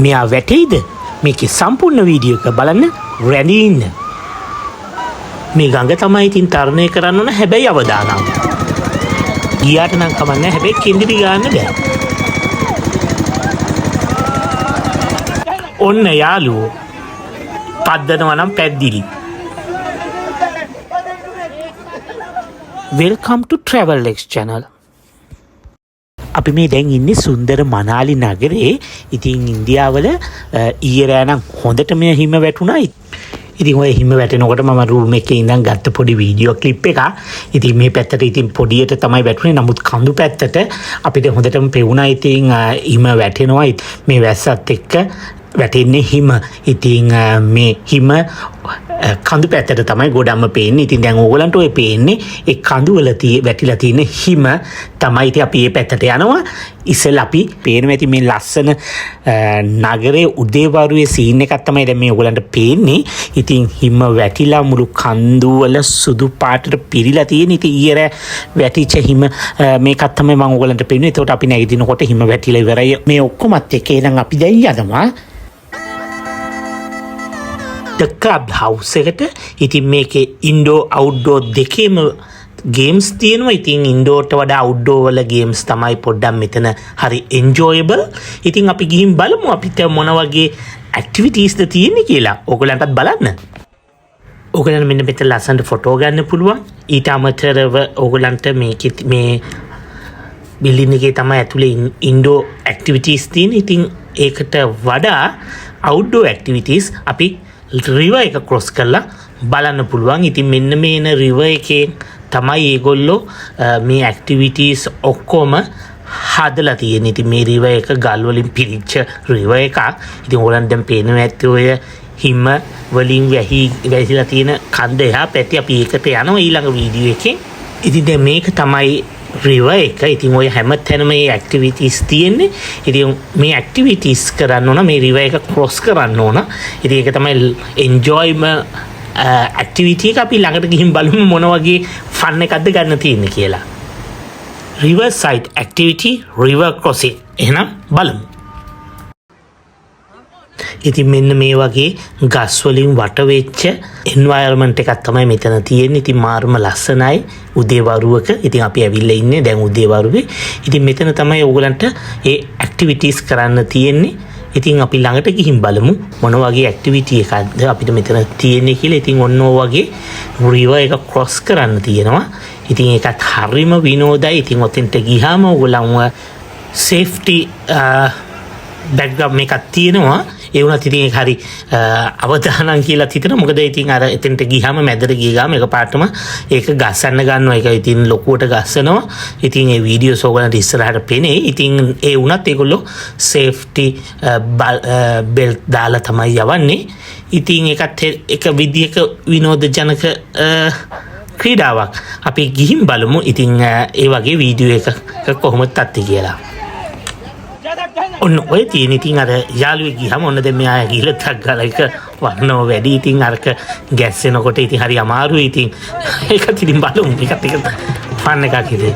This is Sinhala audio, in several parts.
මෙයා වැටෙයිද? මේකේ සම්පූර්ණ වීඩියෝ එක බලන්න රැඳී ඉන්න. මේ ගඟ තමයි ඉතින් තරණය කරන්න ඕන හැබැයි අවදානම්. ගියාට නම් කමන්නේ හැබැයි කෙන්දිරි ගන්න බෑ. ඔන්න යාළුවෝ පද්දනවා නම් පැද්දිලි. Welcome to Travel X channel. අපි මේ දැන් ඉන්නේ සුන්දර මනාලි නගරේ. ඉතින් ඉන්දියාවල ඊයේ රෑ නම් හොඳටම හිම වැටුණා. ඉතින් ඔය හිම වැටෙනකොට මම රූම් එකේ ඉඳන් ගත්ත පොඩි වීඩියෝ ක්ලිප් එකක්. ඉතින් මේ පැත්තට ඉතින් පොඩියට තමයි වැටුනේ. නමුත් කඳු පැත්තට අපිට හොඳටම පෙවුණා. ඉතින් හිම වැටෙනවා. මේ වැස්සත් එක්ක වැටෙන්නේ හිම. ඉතින් මේ හිම කඳු පැත්තට තමයි ගොඩක්ම පේන්නේ. ඉතින් දැන් ඕගලන්ට ඔය පේන්නේ ඒ කඳු වල වැටිලා තියෙන හිම තමයි. ඉතින් අපි මේ පැත්තට යනවා. ඉස්සෙල්ලා අපි පේනවා ඇති මේ ලස්සන නගරයේ උදේවරුේ සීන් එකක් තමයි දැන් මේ ඕගලන්ට පේන්නේ. ඉතින් හිම වැටිලා මුළු කඳු වල සුදු පාටට පිරීලා තියෙන. ඉතින් ඊයර වැටිච්ච හිම මේකක් තමයි මම ඕගලන්ට පෙන්නුවේ. ඒකට අපි නැගිටිනකොට හිම වැටිලා ඉවරයි. මේ ඔක්කොමත් එක්ක එහෙනම් අපි දැන් යනවා ක්ලබ් හවුස් එකට. ඉතින් මේකේ ඉන්ඩෝ අවුට්ඩෝර් දෙකේම ගේම්ස් තියෙනවා. ඉතින් ඉන්ඩෝර්ට වඩා අවුට්ඩෝර් වල ගේම්ස් තමයි පොඩ්ඩක් මෙතන හරි එන්ජොයබල්. ඉතින් අපි ගිහින් බලමු අපිට මොන වගේ ඇක්ටිවිටීස්ද තියෙන්නේ කියලා. ඕගලන්ටත් බලන්න. ඕගලන්ට මෙන්න මෙතන ලස්සනට ෆොටෝ ගන්න පුළුවන්. ඊට අමතරව ඕගලන්ට මේ බිල්ඩින් එකේ තමයි ඇතුලේ ඉන්ඩෝර් ඇක්ටිවිටීස් තියෙන්නේ. ඉතින් ඒකට වඩා අවුට්ඩෝර් ඇක්ටිවිටීස් අපි රිවර් එක ක්‍රොස් කරලා බලන්න පුළුවන්. ඉතින් මෙන්න මේන රිවර් එකේ තමයි ඒගොල්ලෝ මේ ඇක්ටිවිටීස් ඔක්කොම හදලා තියෙන්නේ. ඉතින් මේ රිවර් එක ගල් වලින් පිරිච්ච රිවර් එකක්. ඉතින් ඕගොල්ලන් දැන් පේනවා ඇත්තේ ඔය හිම වලින් වැහිලා තියෙන කන්ද එහා පැත්තේ. අපි ඒකට යනවා ඊළඟ වීඩියෝ එකේ. ඉතින් දැන් මේක තමයි රිවර් එක. ඉතින් ඔය හැම තැනම මේ ඇක්ටිවිටීස් තියෙන්නේ. ඉතින් මේ ඇක්ටිවිටීස් කරන්න ඕන මේ රිවර් එක ක්‍රොස් කරන්න ඕන. ඉතින් ඒක තමයි එන්ජොයිම ඇක්ටිවිටි එක. අපි ළඟට ගිහින් බලමු මොන වගේ ෆන් එකක්ද ගන්න තියෙන්නේ කියලා. River side activity river crossing. එහෙනම් බලමු. ඉතින් මෙන්න මේ වගේ ගස් වලින් වට වෙච්ච එන්වයරන්මන්ට් එකක් තමයි මෙතන තියෙන්නේ. ඉතින් මාර්ම ලස්සනයි උදේවරුවක. ඉතින් අපි ඇවිල්ලා ඉන්නේ දැන් උදේවරුවේ. ඉතින් මෙතන තමයි ඕගලන්ට ඒ ඇක්ටිවිටීස් කරන්න තියෙන්නේ. ඉතින් අපි ළඟට ගිහින් බලමු මොන වගේ ඇක්ටිවිටි එකක්ද අපිට මෙතන තියෙන්නේ කියලා. ඉතින් ඔන්න ඔය වගේ රිවර් එක ක්‍රොස් කරන්න තියෙනවා. ඉතින් ඒකත් හරිම විනෝදයි. ඉතින් ඔතෙන්ට ගියාම ඕගලන්ව සේෆ්ටි බෑග්ග්‍රවුන්ඩ් එකක් තියෙනවා. ඒ වුණත් ඉතින් ඒක හරි අවදානම් කියලා හිතෙනවා. මොකද ඉතින් අර එතෙන්ට ගියාම මැදට ගිය ගාම එකපාරටම ඒක ගස්සන්න ගන්නවා. ඒක ඉතින් ලොකුවට ගස්සනවා. ඉතින් ඒ වීඩියෝස් ඕගලන්ට ඉස්සරහට පෙනේ. ඉතින් ඒ වුණත් ඒගොල්ලෝ සේෆ්ටි බෙල්ට් දාලා තමයි යවන්නේ. ඉතින් ඒකත් එක විදියක විනෝදජනක ක්‍රීඩාවක්. අපි ගිහින් බලමු ඉතින් ඒ වගේ වීඩියෝ එකක් කොහොමද තත්ති කියලා. ඔන්න ඔය තියෙන ඉතින් අර යාළුවෙක් ගියාම ඔන්න දැන් මෙයා ගිහලා ටක් ගාලා එක වන්නව වැඩි. ඉතින් අරක ගැස්සෙනකොට ඉතින් හරි අමාරුයි. ඉතින් ඒකත් ඉතින් බලමු. ඒකත් එක ෆන් එකක් ඉතින්.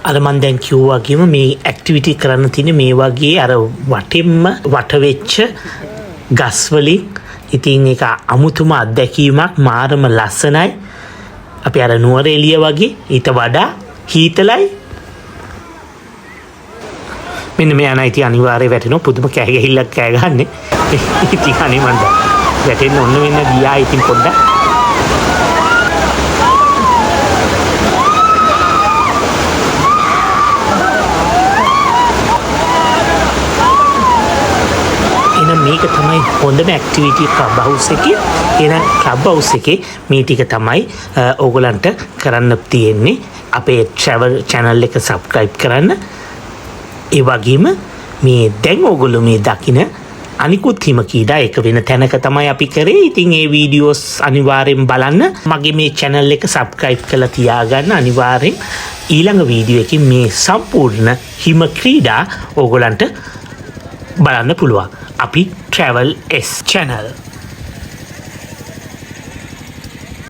අර මන් දැන් කිව්වා වගේම මේ ඇක්ටිවිටි කරන්න තියෙන මේ වගේ අර වටින්ම වට වෙච්ච ගස් වලින්. ඉතින් ඒක අමුතුම අත්දැකීමක්. මාරම ලස්සනයි. අපි අර නුවර එළිය වගේ ඊට වඩා හීතලයි. මෙන්න මේ අනයි ඉතින් අනිවාර්යයෙන් වැටෙනවා. පුදුම කෑ ගහිල්ලක් කෑ ගහන්නේ. ඉතින් අනේ මන්ද වැටෙන්න ඔන්න වෙන්න ගියා. ඉතින් පොඩ්ඩක් මේක තමයි හොඳම ඇක්ටිවිටි ක්ලබ් හවුස් එකේ. එහෙනම් ක්ලබ් හවුස් එකේ මේ ටික තමයි ඕගලන්ට කරන්න තියෙන්නේ. අපේ travel channel එක subscribe කරන්න. ඒ වගේම මේ දැන් ඕගොල්ලෝ මේ දකින අනිකුත් හිම කීඩා එක වෙන තැනක තමයි අපි කරේ. ඉතින් ඒ වීඩියෝස් අනිවාර්යෙන් බලන්න. මගේ මේ channel එක subscribe කරලා තියාගන්න අනිවාර්යෙන්. ඊළඟ වීඩියෝ එකකින් මේ සම්පූර්ණ හිම ක්‍රීඩා ඕගොල්ලන්ට බලන්න පුළුවන්. අපි Travel S channel